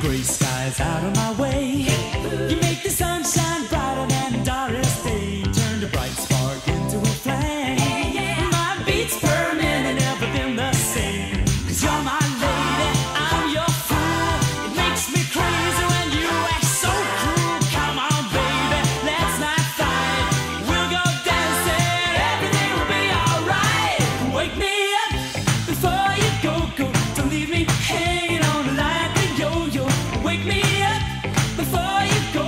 gray skies out of my way. You make the sunshine brighter than the darkest day. Turn the bright spark into a flame. My beats per minute never been the same. 'Cause you're my lady, I'm your fool. It makes me crazy when you act so cruel. Come on, baby, let's not fight. We'll go dancing, everything will be alright. Wake me up before you go. Don't leave me hanging on like a yo-yo. Wake me up before you go.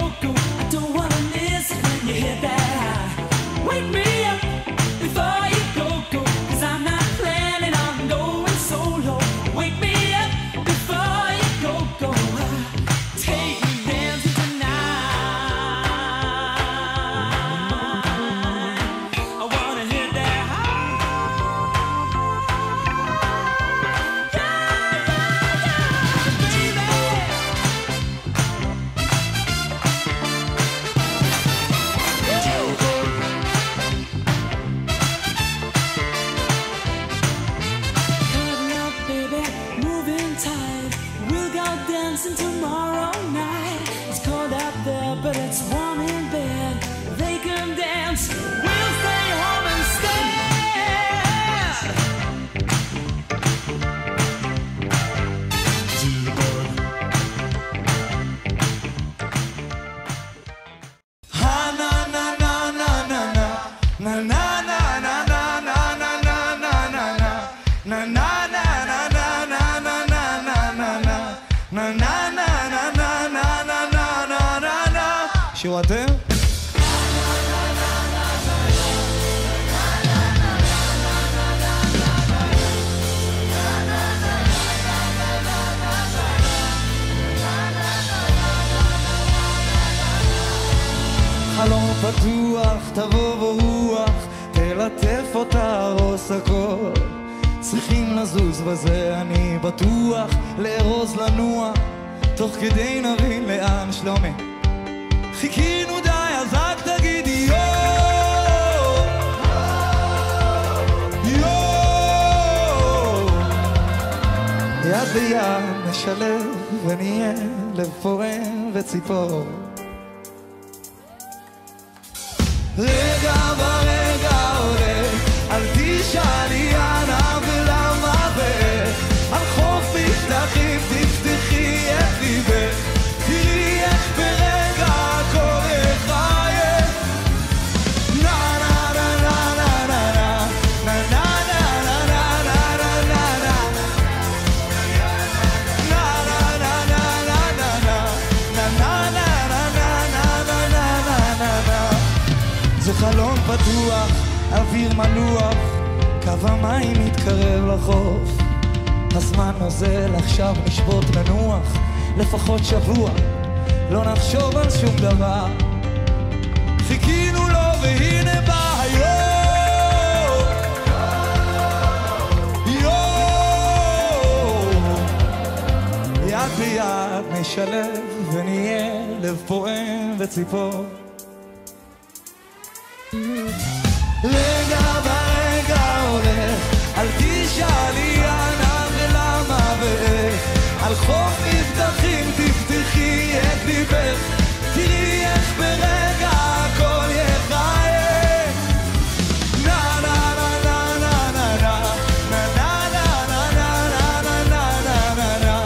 I don't wanna miss it when you hit that high. Wake me up before you go. 'Cause I'm not planning on going solo. Wake me up before you go. Take me dancing tonight. I wanna hit that high. Dancing tomorrow night. It's cold out there, but it's warm in bed. They can dance, we'll stay home instead. Ha na na na na na na na na na na na na na na na na na na. Na na na na na na na na na na na. שיר אתם? חלום פתוח, תבוא ברוח, תלטף אותה רוס הכל. צריכים לזוז בזה אני בטוח, לארוז לנוע, תוך כדי נבין לאן שלומי. חיכינו די, אז רק תגידי יו יו. יד ביד נשלב ונהיה לב פורם וציפור. רגע ברגע עולה, אל תשאלי אנה ולמה ואיך. על חוף מבטחים תפתחי את ליבך, תראי איך ברגע הכל יחייך. נה נה נה נה נה נה נה נה נה נה נה נה נה נה זה חלון פתוח, אוויר מלוח, קו המים מתקרב לחוף. הזמן נוזל, עכשיו נשבות לנוח, לפחות שבוע, לא נחשוב על שום דבר. חיכינו לו והנה בא היום. יד ביד נשלב ונהיה לב פועם וציפור. רגע ברגע הולך, אל תשאלי אנה ולמה ואיך. על חוף מבטחים תפתחי את ליבך, תראי איך ברגע הכל יחייך. נה נה נה נה נה נה נה נה נה נה נה נה נה נה נה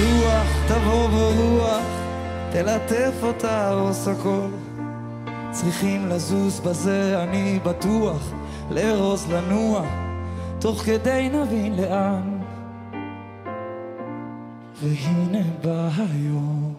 בטוח תבוא ברוח, תלטף אותה עוש הכל. צריכים לזוז בזה אני בטוח, לארוז לנוע, תוך כדי נבין לאן. והנה בא היום